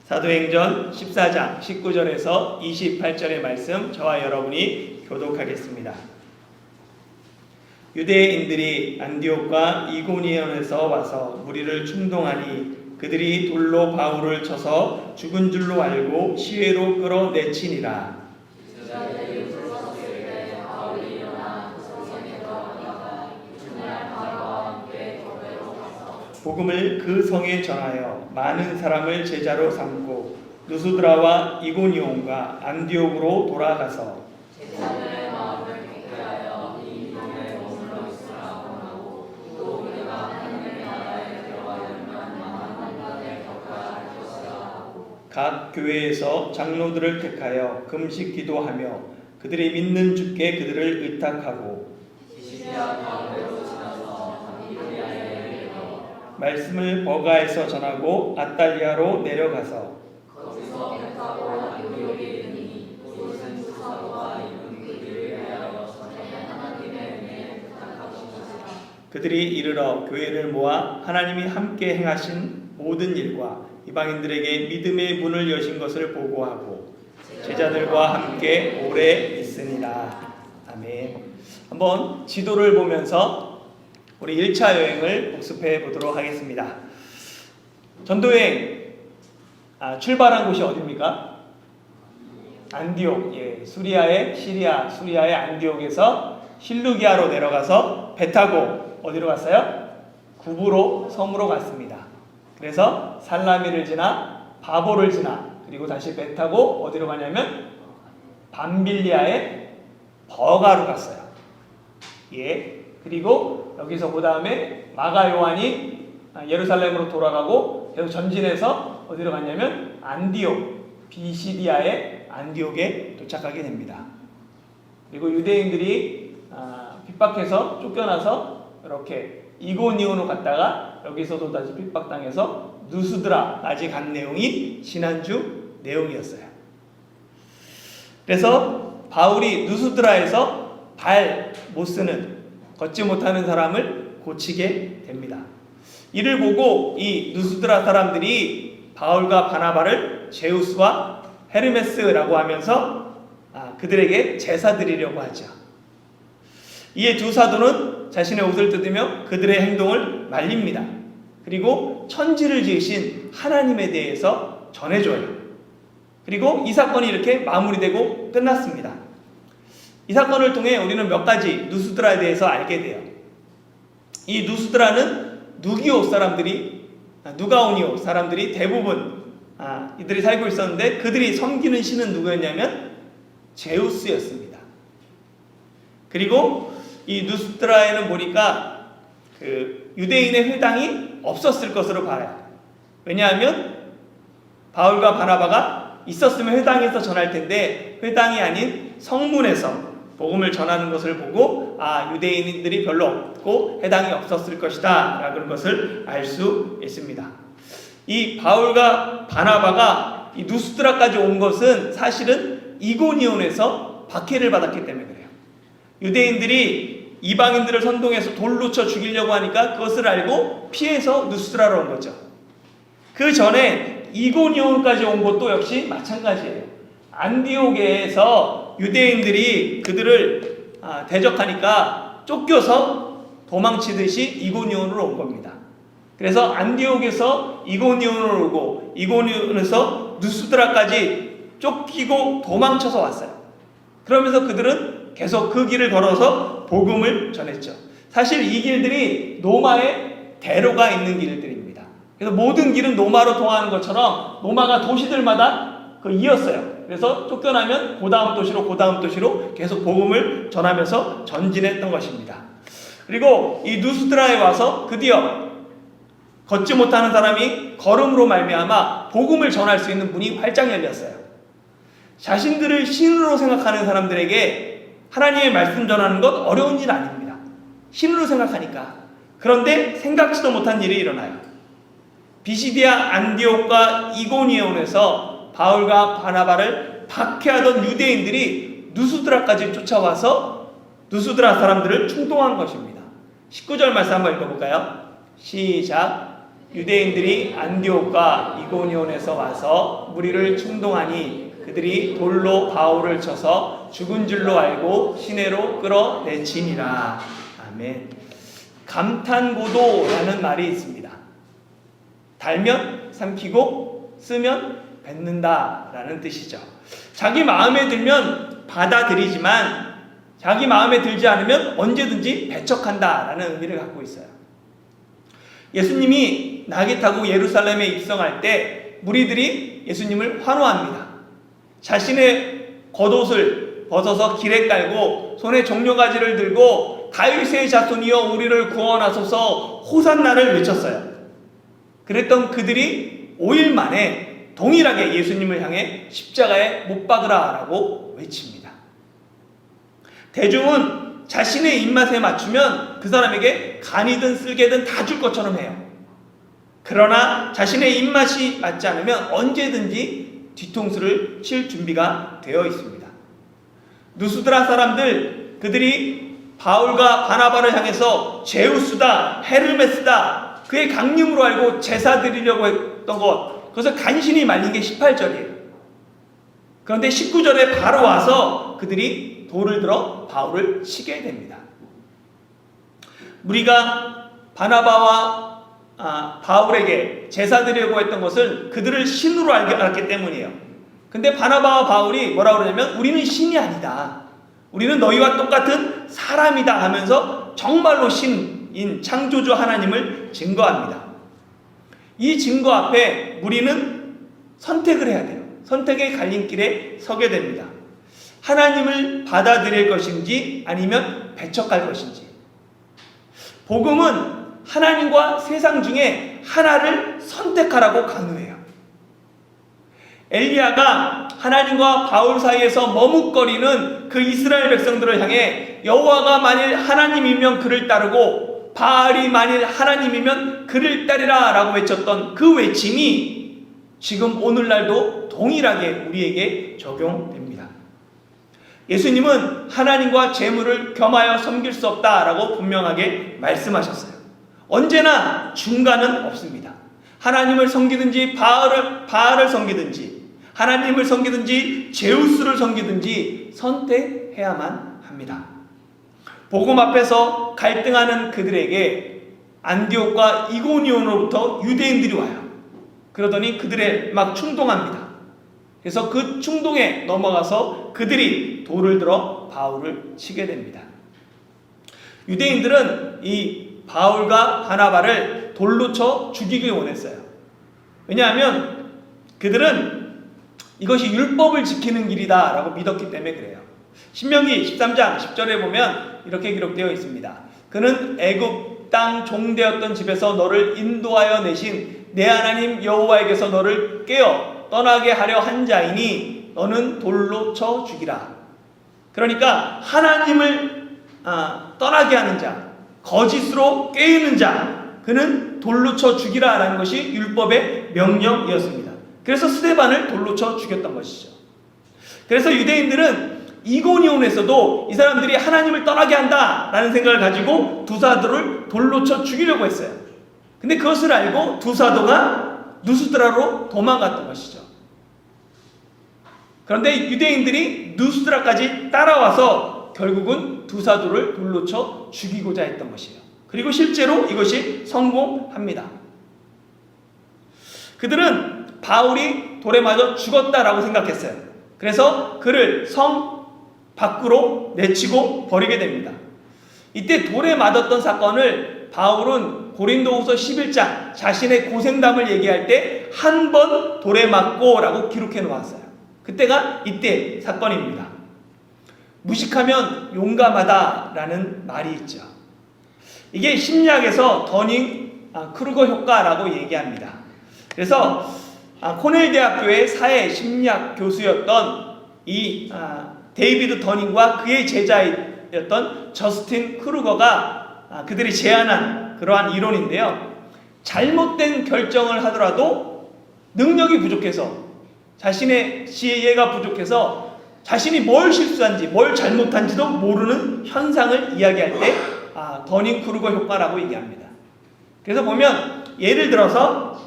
사도행전 14장 19절에서 28절의 말씀 저와 여러분이 교독하겠습니다. 유대인들이 안디옥과 이고니온에서 와서 무리를 충동하니 그들이 돌로 바울을 쳐서 죽은 줄로 알고 시외로 끌어내치니라. 복음을 그 성에 전하여 많은 사람을 제자로 삼고 누스드라와 이고니온과 안디옥으로 돌아가서 제자들의 마음을 깨끗하여 이 동에 머물러 있으라고 하고 또 우리가 하나님의 나라에 들어가려면 많은 것을 겪어야 할 것이라. 각 교회에서 장로들을 택하여 금식 기도하며 그들이 믿는 주께 그들을 의탁하고 말씀을 버가에서 전하고 아탈리아로 내려가서 거기서 베타고 안디옥에 이르니 그곳은 사도가 입은 그들을 위하여 전에 하나님의 은혜에 부탁하시니라. 그들이 이르러 교회를 모아 하나님이 함께 행하신 모든 일과 이방인들에게 믿음의 문을 여신 것을 보고하고 제자들과 함께 오래 있으니라. 아멘. 한번 지도를 보면서 우리 1차 여행을 복습해 보도록 하겠습니다. 전도여행 출발한 곳이 어디입니까? 안디옥. 수리아의 안디옥에서 실루기아로 내려가서 배 타고 어디로 갔어요? 구브로 섬으로 갔습니다. 그래서 살라미를 지나 바보를 지나 그리고 다시 배 타고 어디로 가냐면 밤빌리아의 버가로 갔어요. 그리고 여기서 그 다음에 마가 요한이 예루살렘으로 돌아가고 계속 전진해서 어디로 갔냐면 안디옥, 비시디아의 안디옥에 도착하게 됩니다. 그리고 유대인들이 핍박해서 쫓겨나서 이렇게 이고니온으로 갔다가 여기서도 다시 핍박당해서 누스드라까지 간 내용이 지난주 내용이었어요. 그래서 바울이 누스드라에서 발 못 쓰는 걷지 못하는 사람을 고치게 됩니다. 이를 보고 이 누스드라 사람들이 바울과 바나바를 제우스와 헤르메스라고 하면서 그들에게 제사 드리려고 하죠. 이에 두 사도는 자신의 옷을 뜯으며 그들의 행동을 말립니다. 그리고 천지를 지으신 하나님에 대해서 전해줘요. 그리고 이 사건이 이렇게 마무리되고 끝났습니다. 이 사건을 통해 우리는 몇 가지 누스드라에 대해서 알게 돼요. 이 누스드라는 누가오니오 사람들이 대부분 이들이 살고 있었는데 그들이 섬기는 신은 누구였냐면 제우스였습니다. 그리고 이 누스드라에는 보니까 그 유대인의 회당이 없었을 것으로 봐요. 왜냐하면 바울과 바나바가 있었으면 회당에서 전할 텐데 회당이 아닌 성문에서 복음을 전하는 것을 보고 유대인들이 별로 없고 해당이 없었을 것이다 라는 것을 알 수 있습니다. 이 바울과 바나바가 이 누스드라까지 온 것은 사실은 이고니온에서 박해를 받았기 때문에 그래요. 유대인들이 이방인들을 선동해서 돌로 쳐 죽이려고 하니까 그것을 알고 피해서 누스드라로 온 거죠. 그 전에 이고니온까지 온 것도 역시 마찬가지예요. 안디옥에서 유대인들이 그들을 대적하니까 쫓겨서 도망치듯이 이고니온으로 온 겁니다. 그래서 안디옥에서 이고니온으로 오고 이고니온에서 누스드라까지 쫓기고 도망쳐서 왔어요. 그러면서 그들은 계속 그 길을 걸어서 복음을 전했죠. 사실 이 길들이 로마의 대로가 있는 길들입니다. 그래서 모든 길은 로마로 통하는 것처럼 로마가 도시들마다 이었어요. 그래서 쫓겨나면 그 다음 도시로 계속 복음을 전하면서 전진했던 것입니다. 그리고 이 누스드라에 와서 드디어 걷지 못하는 사람이 걸음으로 말미암아 복음을 전할 수 있는 문이 활짝 열렸어요. 자신들을 신으로 생각하는 사람들에게 하나님의 말씀 전하는 것 어려운 일 아닙니다. 신으로 생각하니까. 그런데 생각지도 못한 일이 일어나요. 비시디아 안디옥과 이고니온에서 바울과 바나바를 박해하던 유대인들이 누스드라까지 쫓아와서 누스드라 사람들을 충동한 것입니다. 19절 말씀 한번 읽어볼까요? 시작. 유대인들이 안디옥과 이고니온에서 와서 무리를 충동하니 그들이 돌로 바울을 쳐서 죽은 줄로 알고 시내로 끌어내치니라. 아멘. 감탄고도라는 말이 있습니다. 달면 삼키고 쓰면 뱉는다라는 뜻이죠. 자기 마음에 들면 받아들이지만 자기 마음에 들지 않으면 언제든지 배척한다라는 의미를 갖고 있어요. 예수님이 나귀 타고 예루살렘에 입성할 때 무리들이 예수님을 환호합니다. 자신의 겉옷을 벗어서 길에 깔고 손에 종려가지를 들고 다윗의 자손이여 우리를 구원하소서 호산나를 외쳤어요. 그랬던 그들이 5일 만에 동일하게 예수님을 향해 십자가에 못 박으라 라고 외칩니다. 대중은 자신의 입맛에 맞추면 그 사람에게 간이든 쓸개든 다 줄 것처럼 해요. 그러나 자신의 입맛이 맞지 않으면 언제든지 뒤통수를 칠 준비가 되어 있습니다. 누스드라 사람들, 그들이 바울과 바나바를 향해서 제우스다, 헤르메스다, 그의 강림으로 알고 제사 드리려고 했던 것, 그것을 간신히 말린 게 18절이에요. 그런데 19절에 바로 와서 그들이 돌을 들어 바울을 치게 됩니다. 우리가 바나바와 바울에게 제사 드리려고 했던 것을 그들을 신으로 알았기 때문이에요. 근데 바나바와 바울이 뭐라고 그러냐면 우리는 신이 아니다. 우리는 너희와 똑같은 사람이다 하면서 정말로 신인 창조주 하나님을 증거합니다. 이 증거 앞에 우리는 선택을 해야 돼요. 선택의 갈림길에 서게 됩니다. 하나님을 받아들일 것인지 아니면 배척할 것인지. 복음은 하나님과 세상 중에 하나를 선택하라고 강요해요. 엘리야가 하나님과 바울 사이에서 머뭇거리는 그 이스라엘 백성들을 향해 여호와가 만일 하나님이면 그를 따르고 바알이 만일 하나님이면 그를 따르라 라고 외쳤던 그 외침이 지금 오늘날도 동일하게 우리에게 적용됩니다. 예수님은 하나님과 재물을 겸하여 섬길 수 없다라고 분명하게 말씀하셨어요. 언제나 중간은 없습니다. 하나님을 섬기든지 바알을 섬기든지 하나님을 섬기든지 제우스를 섬기든지 선택해야만 합니다. 복음 앞에서 갈등하는 그들에게 안디옥과 이고니온으로부터 유대인들이 와요. 그러더니 그들에 막 충동합니다. 그래서 그 충동에 넘어가서 그들이 돌을 들어 바울을 치게 됩니다. 유대인들은 이 바울과 바나바를 돌로 쳐 죽이길 원했어요. 왜냐하면 그들은 이것이 율법을 지키는 길이다 라고 믿었기 때문에 그래요. 신명기 13장 10절에 보면 이렇게 기록되어 있습니다. 그는 애굽 땅 종되었던 집에서 너를 인도하여 내신 내 하나님 여호와에게서 너를 깨어 떠나게 하려 한 자이니 너는 돌로 쳐 죽이라. 그러니까 하나님을 떠나게 하는 자, 거짓으로 깨우는 자, 그는 돌로 쳐 죽이라 라는 것이 율법의 명령이었습니다. 그래서 스데반을 돌로 쳐 죽였던 것이죠. 그래서 유대인들은 이고니온에서도 이 사람들이 하나님을 떠나게 한다 라는 생각을 가지고 두 사도를 돌로 쳐 죽이려고 했어요. 근데 그것을 알고 두 사도가 누스드라로 도망갔던 것이죠. 그런데 유대인들이 누스드라까지 따라와서 결국은 두 사도를 돌로 쳐 죽이고자 했던 것이에요. 그리고 실제로 이것이 성공합니다. 그들은 바울이 돌에 맞아 죽었다라고 생각했어요. 그래서 그를 성 밖으로 내치고 버리게 됩니다. 이때 돌에 맞았던 사건을 바울은 고린도후서 11장 자신의 고생담을 얘기할 때 한 번 돌에 맞고 라고 기록해 놓았어요. 그때가 이때 사건입니다. 무식하면 용감하다 라는 말이 있죠. 이게 심리학에서 더닝 크루거 효과라고 얘기합니다. 그래서 코넬 대학교의 사회 심리학 교수였던 이 데이비드 더닝과 그의 제자였던 저스틴 크루거가 그들이 제안한 그러한 이론인데요. 잘못된 결정을 하더라도 능력이 부족해서 자신의 지혜가 부족해서 자신이 뭘 실수한지 뭘 잘못한지도 모르는 현상을 이야기할 때 더닝 크루거 효과라고 얘기합니다. 그래서 보면 예를 들어서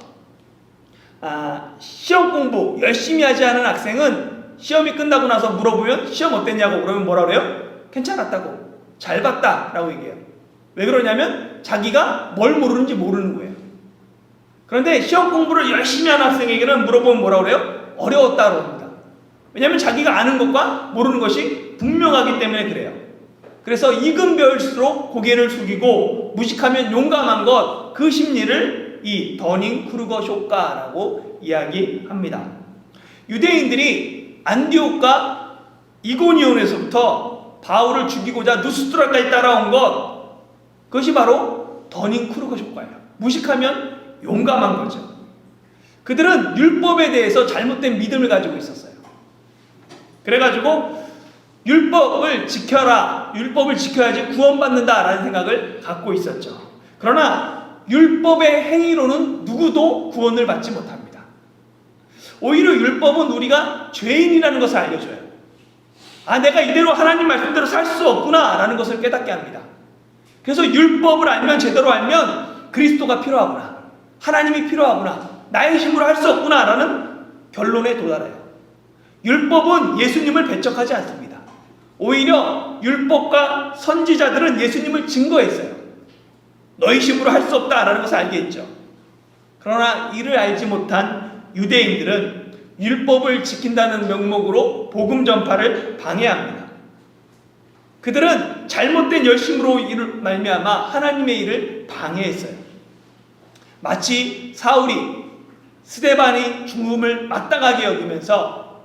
시험 공부 열심히 하지 않은 학생은 시험이 끝나고 나서 물어보면 시험 어땠냐고 그러면 뭐라 그래요? 괜찮았다고, 잘 봤다 라고 얘기해요. 왜 그러냐면 자기가 뭘 모르는지 모르는 거예요. 그런데 시험 공부를 열심히 하는 학생에게는 물어보면 뭐라 그래요? 어려웠다고 합니다. 왜냐하면 자기가 아는 것과 모르는 것이 분명하기 때문에 그래요. 그래서 익은 배울수록 고개를 숙이고 무식하면 용감한 것, 그 심리를 이 더닝크루거 효과라고 이야기합니다. 유대인들이 안디옥과 이고니온에서부터 바울을 죽이고자 누스트라까지 따라온 것, 그것이 바로 더닝크루거 효과예요. 무식하면 용감한 거죠. 그들은 율법에 대해서 잘못된 믿음을 가지고 있었어요. 그래가지고 율법을 지켜라, 율법을 지켜야지 구원받는다라는 생각을 갖고 있었죠. 그러나 율법의 행위로는 누구도 구원을 받지 못합니다. 오히려 율법은 우리가 죄인이라는 것을 알려줘요. 내가 이대로 하나님 말씀대로 살 수 없구나 라는 것을 깨닫게 합니다. 그래서 율법을 알면, 제대로 알면 그리스도가 필요하구나, 하나님이 필요하구나, 나의 힘으로 할 수 없구나 라는 결론에 도달해요. 율법은 예수님을 배척하지 않습니다. 오히려 율법과 선지자들은 예수님을 증거했어요. 너희 힘으로 할 수 없다라는 것을 알게 했죠. 그러나 이를 알지 못한 유대인들은 율법을 지킨다는 명목으로 복음 전파를 방해합니다. 그들은 잘못된 열심으로 말미암아 하나님의 일을 방해했어요. 마치 사울이 스데반이 죽음을 마땅하게 여기면서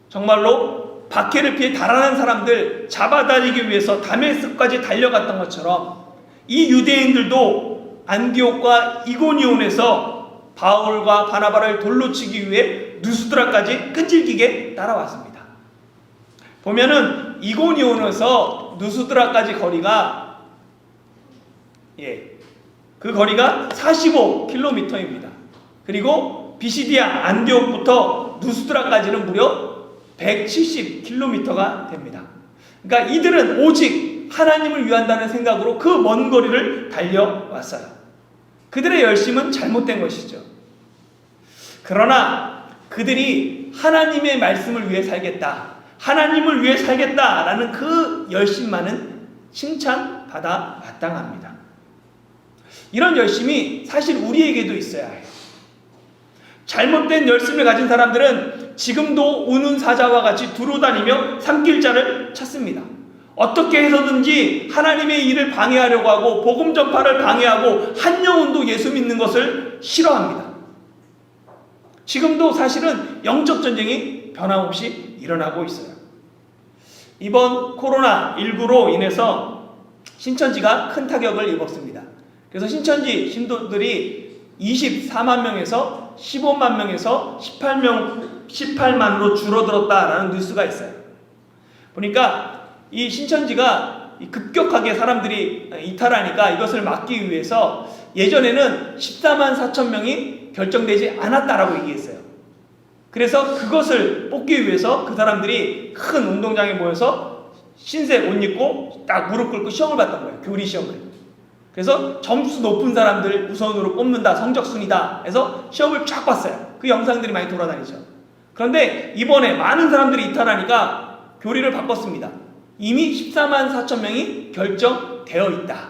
정말로 박해를 피해 달아난 사람들 잡아다니기 위해서 다메섹까지 달려갔던 것처럼 이 유대인들도 안디옥과 이고니온에서 바울과 바나바를 돌로 치기 위해 누스드라까지 끈질기게 따라왔습니다. 보면은 이고니온에서 누스드라까지 거리가 그 거리가 45km입니다. 그리고 비시디아 안디옥부터 누스드라까지는 무려 170km가 됩니다. 그러니까 이들은 오직 하나님을 위한다는 생각으로 그 먼 거리를 달려왔어요. 그들의 열심은 잘못된 것이죠. 그러나 그들이 하나님의 말씀을 위해 살겠다, 하나님을 위해 살겠다라는 그 열심만은 칭찬받아 마땅합니다. 이런 열심이 사실 우리에게도 있어야 해요. 잘못된 열심을 가진 사람들은 지금도 우는 사자와 같이 두루다니며 산길자를 찾습니다. 어떻게 해서든지 하나님의 일을 방해하려고 하고 복음 전파를 방해하고 한 영혼도 예수 믿는 것을 싫어합니다. 지금도 사실은 영적 전쟁이 변함없이 일어나고 있어요. 이번 코로나19로 인해서 신천지가 큰 타격을 입었습니다. 그래서 신천지 신도들이 24만 명에서 15만 명에서 18만으로 줄어들었다라는 뉴스가 있어요. 보니까 이 신천지가 급격하게 사람들이 이탈하니까 이것을 막기 위해서 예전에는 14만 4천 명이 결정되지 않았다라고 얘기했어요. 그래서 그것을 뽑기 위해서 그 사람들이 큰 운동장에 모여서 흰색 옷 입고 딱 무릎 꿇고 시험을 봤던 거예요. 교리 시험을. 그래서 점수 높은 사람들 우선으로 뽑는다, 성적순이다 해서 시험을 쫙 봤어요. 그 영상들이 많이 돌아다니죠. 그런데 이번에 많은 사람들이 이탈하니까 교리를 바꿨습니다. 이미 14만 4천 명이 결정되어 있다.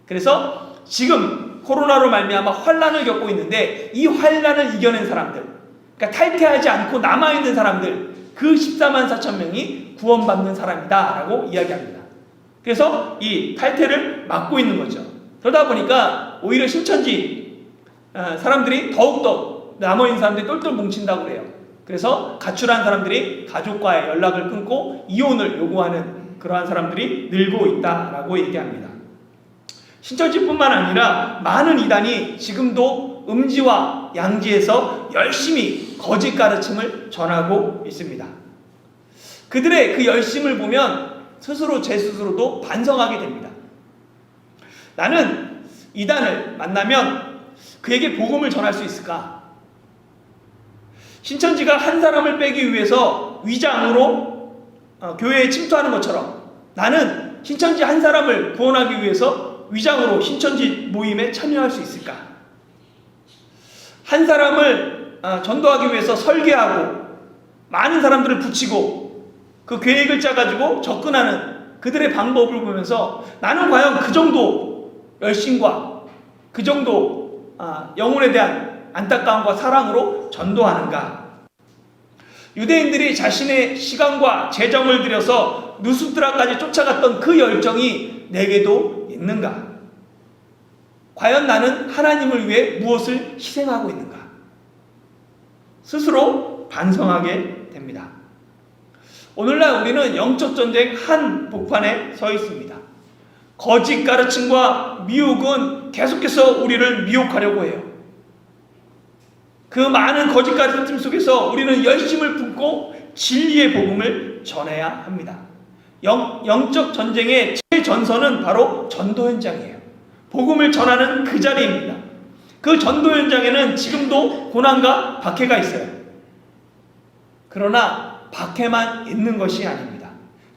그래서 지금 코로나로 말미암아 환란을 겪고 있는데 이 환란을 이겨낸 사람들, 그러니까 탈퇴하지 않고 남아있는 사람들, 그 14만 4천 명이 구원받는 사람이다 라고 이야기합니다. 그래서 이 탈퇴를 막고 있는 거죠. 그러다 보니까 오히려 신천지 사람들이 더욱더 남아있는 사람들이 똘똘 뭉친다고 그래요. 그래서 가출한 사람들이 가족과의 연락을 끊고 이혼을 요구하는 그러한 사람들이 늘고 있다라고 얘기합니다. 신천지뿐만 아니라 많은 이단이 지금도 음지와 양지에서 열심히 거짓 가르침을 전하고 있습니다. 그들의 그 열심을 보면 제 스스로도 반성하게 됩니다. 나는 이단을 만나면 그에게 복음을 전할 수 있을까? 신천지가 한 사람을 빼기 위해서 위장으로 교회에 침투하는 것처럼 나는 신천지 한 사람을 구원하기 위해서 위장으로 신천지 모임에 참여할 수 있을까? 한 사람을 전도하기 위해서 설계하고 많은 사람들을 붙이고 그 계획을 짜가지고 접근하는 그들의 방법을 보면서 나는 과연 그 정도 열심과 그 정도 영혼에 대한 안타까움과 사랑으로 전도하는가? 유대인들이 자신의 시간과 재정을 들여서 누스드라까지 쫓아갔던 그 열정이 내게도 있는가? 과연 나는 하나님을 위해 무엇을 희생하고 있는가? 스스로 반성하게 됩니다. 오늘날 우리는 영적 전쟁 한복판에 서 있습니다. 거짓 가르침과 미혹은 계속해서 우리를 미혹하려고 해요. 그 많은 거짓 가르침 속에서 우리는 열심을 품고 진리의 복음을 전해야 합니다. 영적 전쟁의 최전선은 바로 전도 현장이에요. 복음을 전하는 그 자리입니다. 그 전도 현장에는 지금도 고난과 박해가 있어요. 그러나 박해만 있는 것이 아닙니다.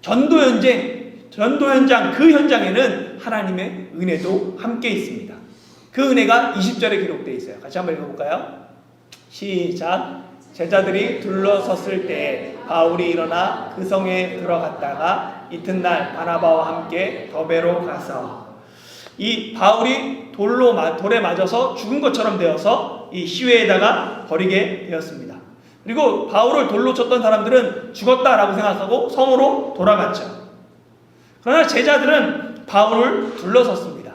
전도 현장 그 현장에는 하나님의 은혜도 함께 있습니다. 그 은혜가 20절에 기록되어 있어요. 같이 한번 읽어볼까요? 시작. 제자들이 둘러섰을 때 바울이 일어나 그 성에 들어갔다가 이튿날 바나바와 함께 더베로 가서, 이 바울이 돌에 맞아서 죽은 것처럼 되어서 이 시외에다가 버리게 되었습니다. 그리고 바울을 돌로 쳤던 사람들은 죽었다라고 생각하고 성으로 돌아갔죠. 그러나 제자들은 바울을 둘러섰습니다.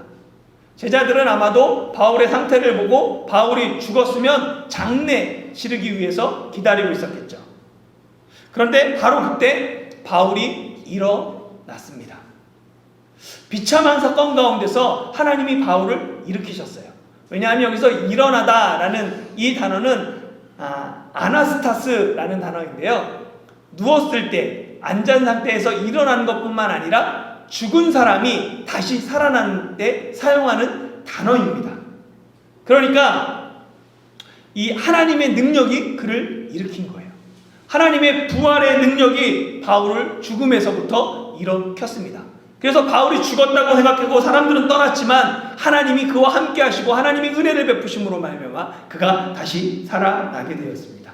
제자들은 아마도 바울의 상태를 보고 바울이 죽었으면 장례 치르기 위해서 기다리고 있었겠죠. 그런데 바로 그때 바울이 일어났습니다. 비참한 사건 가운데서 하나님이 바울을 일으키셨어요. 왜냐하면 여기서 일어나다라는 이 단어는 아나스타스라는 단어인데요. 누웠을 때 앉은 상태에서 일어나는 것뿐만 아니라 죽은 사람이 다시 살아나는 때 사용하는 단어입니다. 그러니까 이 하나님의 능력이 그를 일으킨 거예요. 하나님의 부활의 능력이 바울을 죽음에서부터 일으켰습니다. 그래서 바울이 죽었다고 생각하고 사람들은 떠났지만 하나님이 그와 함께 하시고 하나님이 은혜를 베푸심으로 말미암아 그가 다시 살아나게 되었습니다.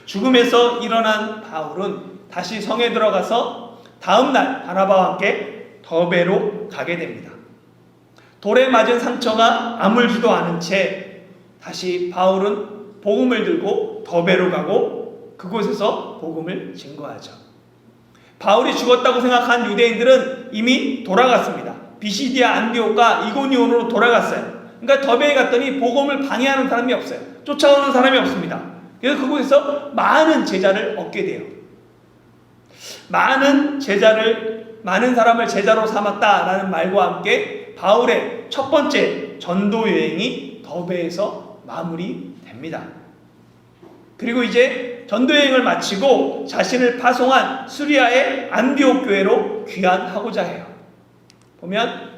죽음에서 일어난 바울은 다시 성에 들어가서 다음날 바나바와 함께 더베로 가게 됩니다. 돌에 맞은 상처가 아물지도 않은 채 다시 바울은 복음을 들고 더베로 가고 그곳에서 복음을 증거하죠. 바울이 죽었다고 생각한 유대인들은 이미 돌아갔습니다. 비시디아, 안디옥과 이고니온으로 돌아갔어요. 그러니까 더베에 갔더니 복음을 방해하는 사람이 없어요. 쫓아오는 사람이 없습니다. 그래서 그곳에서 많은 제자를 얻게 돼요. 많은 사람을 제자로 삼았다라는 말과 함께 바울의 첫 번째 전도 여행이 더베에서 마무리됩니다. 그리고 이제 전도 여행을 마치고 자신을 파송한 수리아의 안디옥 교회로 귀환하고자 해요. 보면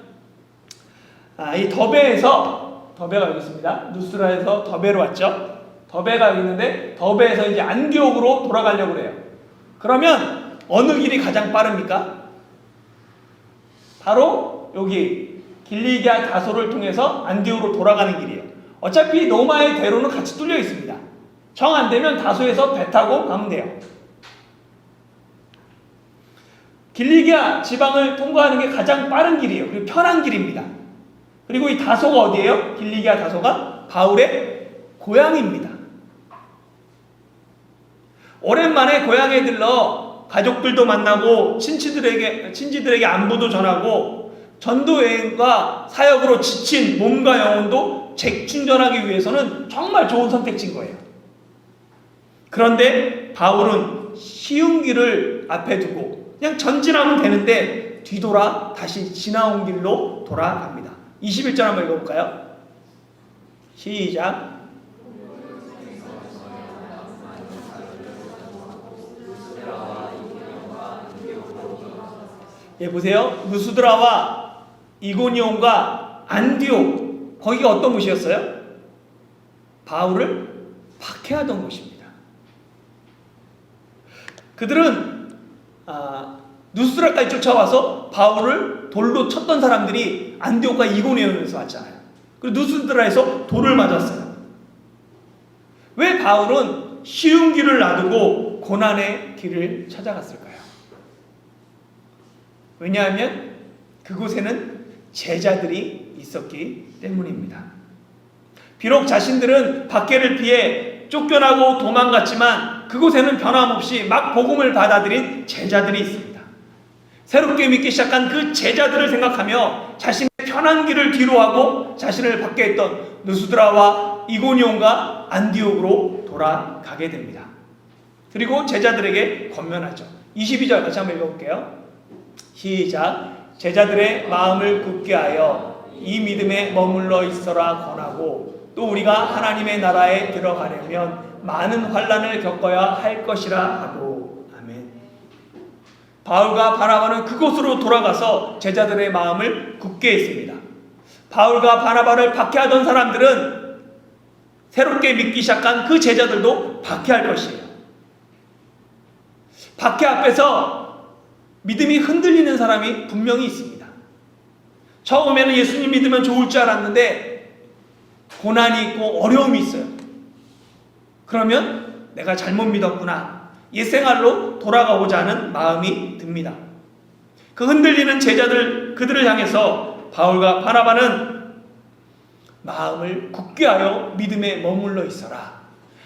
이 더베가 여기 있습니다. 누스라에서 더베로 왔죠. 더베가 여기 있는데 더베에서 이제 안디옥으로 돌아가려고 해요. 그러면 어느 길이 가장 빠릅니까? 바로 여기 길리기아 다소를 통해서 안디옥으로 돌아가는 길이에요. 어차피 로마의 대로는 같이 뚫려 있습니다. 정 안 되면 다소에서 배 타고 가면 돼요. 길리기아 지방을 통과하는 게 가장 빠른 길이에요. 그리고 편한 길입니다. 그리고 이 다소가 어디예요? 길리기아 다소가 바울의 고향입니다. 오랜만에 고향에 들러 가족들도 만나고 친지들에게 안부도 전하고 전도 여행과 사역으로 지친 몸과 영혼도 재충전하기 위해서는 정말 좋은 선택지인 거예요. 그런데 바울은 쉬운 길을 앞에 두고 그냥 전진하면 되는데 뒤돌아 다시 지나온 길로 돌아갑니다. 21절 한번 읽어볼까요? 시작. 예, 보세요. 누스드라와 이고니온과 안디옥, 거기가 어떤 곳이었어요? 바울을 박해하던 곳입니다. 그들은 누스드라까지 쫓아와서 바울을 돌로 쳤던 사람들이 안디옥과 이고니온에서 왔잖아요. 그리고 누스드라에서 돌을 맞았어요. 왜 바울은 쉬운 길을 놔두고 고난의 길을 찾아갔을까요? 왜냐하면 그곳에는 제자들이 있었기 때문입니다. 비록 자신들은 박해를 피해 쫓겨나고 도망갔지만 그곳에는 변함없이 막 복음을 받아들인 제자들이 있습니다. 새롭게 믿기 시작한 그 제자들을 생각하며 자신의 편한 길을 뒤로하고 자신을 밖에 했던 느수드라와 이고니온과 안디옥으로 돌아가게 됩니다. 그리고 제자들에게 권면하죠. 22절 같이 한번 읽어볼게요. 시작. 제자들의 마음을 굳게 하여 이 믿음에 머물러 있어라 권하고 또 우리가 하나님의 나라에 들어가려면 많은 환난을 겪어야 할 것이라 하고. 아멘. 바울과 바나바는 그곳으로 돌아가서 제자들의 마음을 굳게 했습니다. 바울과 바나바를 박해하던 사람들은 새롭게 믿기 시작한 그 제자들도 박해할 것이에요. 박해 앞에서 믿음이 흔들리는 사람이 분명히 있습니다. 처음에는 예수님 믿으면 좋을 줄 알았는데 고난이 있고 어려움이 있어요. 그러면 내가 잘못 믿었구나. 옛생활로 돌아가고자 하는 마음이 듭니다. 그 흔들리는 제자들, 그들을 향해서 바울과 바나바는 마음을 굳게 하여 믿음에 머물러 있어라.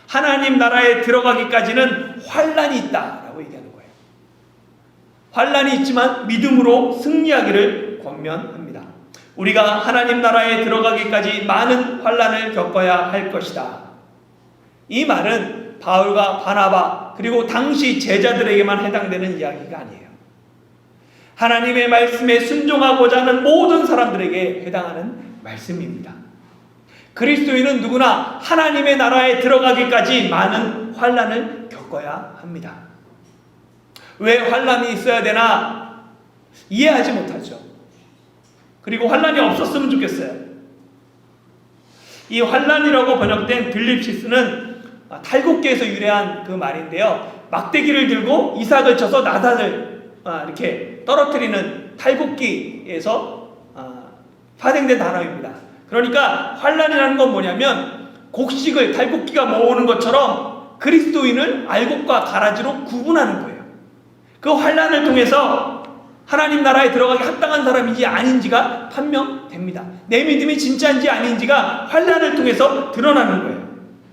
하나님 나라에 들어가기까지는 환난이 있다라고 얘기하는 거예요. 환난이 있지만 믿음으로 승리하기를 권면합니다. 우리가 하나님 나라에 들어가기까지 많은 환난을 겪어야 할 것이다. 이 말은 바울과 바나바 그리고 당시 제자들에게만 해당되는 이야기가 아니에요. 하나님의 말씀에 순종하고자 하는 모든 사람들에게 해당하는 말씀입니다. 그리스도인은 누구나 하나님의 나라에 들어가기까지 많은 환난을 겪어야 합니다. 왜 환난이 있어야 되나 이해하지 못하죠. 그리고 환난이 없었으면 좋겠어요. 이 환난이라고 번역된 들립시스는 탈곡기에서 유래한 그 말인데요. 막대기를 들고 이삭을 쳐서 나단을 이렇게 떨어뜨리는 탈곡기에서 파생된 단어입니다. 그러니까 환난이라는 건 뭐냐면 곡식을 탈곡기가 모으는 것처럼 그리스도인을 알곡과 가라지로 구분하는 거예요. 그 환난을 통해서 하나님 나라에 들어가기 합당한 사람인지 아닌지가 판명됩니다. 내 믿음이 진짜인지 아닌지가 환난을 통해서 드러나는 거예요.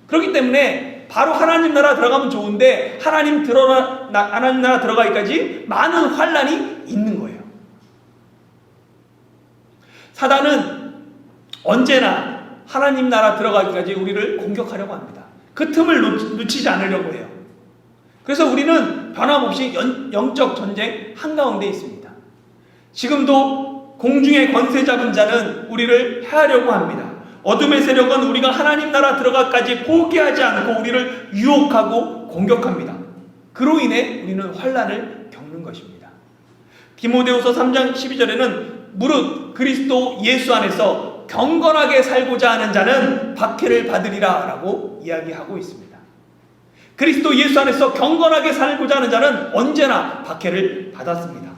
그렇기 때문에 바로 하나님 나라 들어가면 좋은데 하나님 나라 들어가기까지 많은 환난이 있는 거예요. 사단은 언제나 하나님 나라 들어가기까지 우리를 공격하려고 합니다. 그 틈을 놓치지 않으려고 해요. 그래서 우리는 변함없이 영적 전쟁 한가운데 있습니다. 지금도 공중의 권세 잡은 자는 우리를 해하려고 합니다. 어둠의 세력은 우리가 하나님 나라 들어가기까지 포기하지 않고 우리를 유혹하고 공격합니다. 그로 인해 우리는 환난을 겪는 것입니다. 디모데후서 3장 12절에는 무릇 그리스도 예수 안에서 경건하게 살고자 하는 자는 박해를 받으리라 라고 이야기하고 있습니다. 그리스도 예수 안에서 경건하게 살고자 하는 자는 언제나 박해를 받았습니다.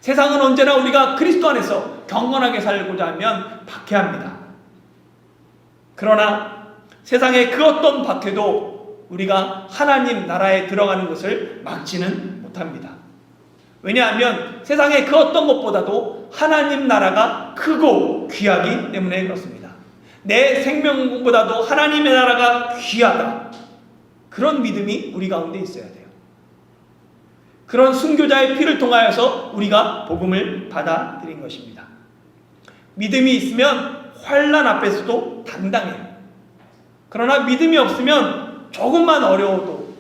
세상은 언제나 우리가 그리스도 안에서 경건하게 살고자 하면 박해합니다. 그러나 세상의 그 어떤 박해도 우리가 하나님 나라에 들어가는 것을 막지는 못합니다. 왜냐하면 세상의 그 어떤 것보다도 하나님 나라가 크고 귀하기 때문에 그렇습니다. 내 생명보다도 하나님의 나라가 귀하다. 그런 믿음이 우리 가운데 있어야 돼요. 그런 순교자의 피를 통하여서 우리가 복음을 받아들인 것입니다. 믿음이 있으면 환난 앞에서도 당당해요. 그러나 믿음이 없으면 조금만 어려워도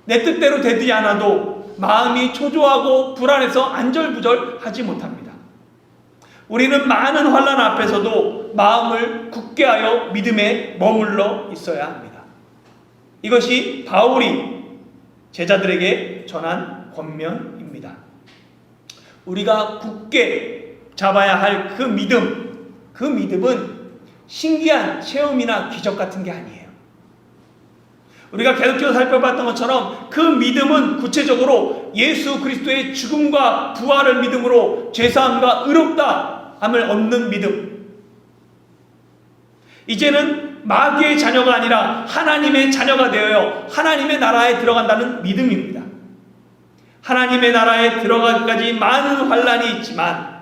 내 뜻대로 되지 않아도 마음이 초조하고 불안해서 안절부절하지 못합니다. 우리는 많은 환난 앞에서도 마음을 굳게 하여 믿음에 머물러 있어야 합니다. 이것이 바울이 제자들에게 전한 권면입니다. 우리가 굳게 잡아야 할 그 믿음은 신기한 체험이나 기적 같은 게 아니에요. 우리가 계속해서 살펴봤던 것처럼 그 믿음은 구체적으로 예수 그리스도의 죽음과 부활을 믿음으로 죄사함과 의롭다함을 얻는 믿음. 이제는 마귀의 자녀가 아니라 하나님의 자녀가 되어요 하나님의 나라에 들어간다는 믿음입니다. 하나님의 나라에 들어가기까지 많은 환난이 있지만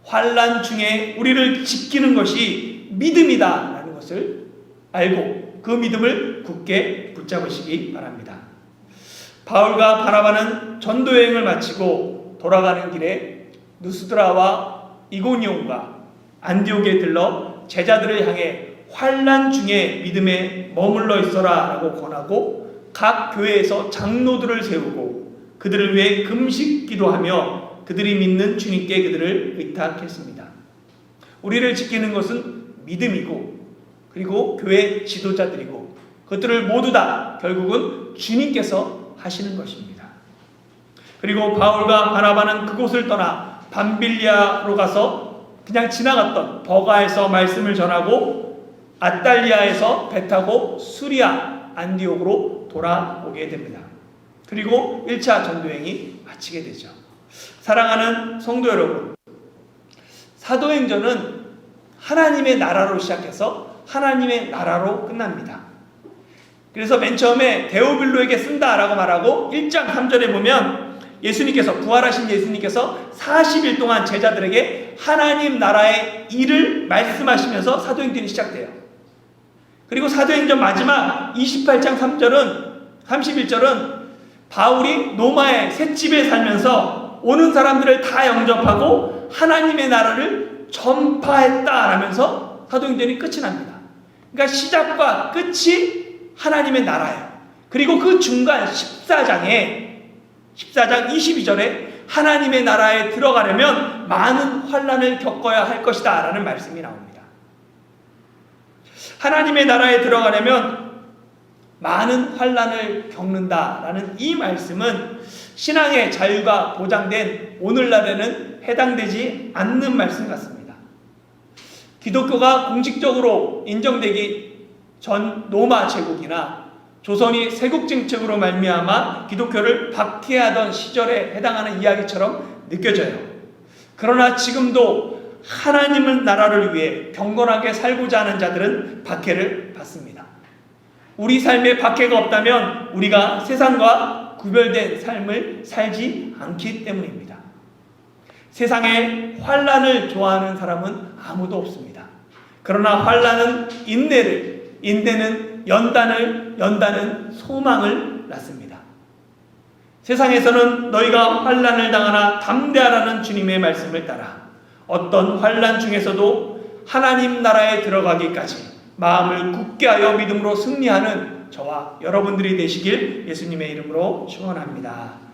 환난 중에 우리를 지키는 것이 믿음이다라는 것을 알고 그 믿음을 굳게 붙잡으시기 바랍니다. 바울과 바나바는 전도여행을 마치고 돌아가는 길에 누스드라와 이고니온과 안디옥에 들러 제자들을 향해 환난 중에 믿음에 머물러 있어라 라고 권하고 각 교회에서 장로들을 세우고 그들을 위해 금식 기도하며 그들이 믿는 주님께 그들을 의탁했습니다. 우리를 지키는 것은 믿음이고 그리고 교회 지도자들이고 그것들을 모두 다 결국은 주님께서 하시는 것입니다. 그리고 바울과 바나바는 그곳을 떠나 밤빌리아로 가서 그냥 지나갔던 버가에서 말씀을 전하고 아탈리아에서 배 타고 수리아 안디옥으로 돌아오게 됩니다. 그리고 1차 전도행이 마치게 되죠. 사랑하는 성도 여러분, 사도행전은 하나님의 나라로 시작해서 하나님의 나라로 끝납니다. 그래서 맨 처음에 데오빌로에게 쓴다라고 말하고 1장 3절에 보면 예수님께서 부활하신 예수님께서 40일 동안 제자들에게 하나님 나라의 일을 말씀하시면서 사도행전이 시작돼요. 그리고 사도행전 마지막 28장 31절은 바울이 로마의 셋집에 살면서 오는 사람들을 다 영접하고 하나님의 나라를 전파했다라면서 사도행전이 끝이 납니다. 그러니까 시작과 끝이 하나님의 나라예요. 그리고 그 중간 14장 22절에 하나님의 나라에 들어가려면 많은 환난을 겪어야 할 것이다 라는 말씀이 나옵니다. 하나님의 나라에 들어가려면 많은 환난을 겪는다라는 이 말씀은 신앙의 자유가 보장된 오늘날에는 해당되지 않는 말씀 같습니다. 기독교가 공식적으로 인정되기 전 로마 제국이나 조선이 세국 정책으로 말미암아 기독교를 박해하던 시절에 해당하는 이야기처럼 느껴져요. 그러나 지금도 하나님의 나라를 위해 경건하게 살고자 하는 자들은 박해를 받습니다. 우리 삶에 박해가 없다면 우리가 세상과 구별된 삶을 살지 않기 때문입니다. 세상에 환난을 좋아하는 사람은 아무도 없습니다. 그러나 환난은 인내는 연단은 소망을 낳습니다. 세상에서는 너희가 환난을 당하나 담대하라는 주님의 말씀을 따라 어떤 환난 중에서도 하나님 나라에 들어가기까지 마음을 굳게 하여 믿음으로 승리하는 저와 여러분들이 되시길 예수님의 이름으로 축원합니다.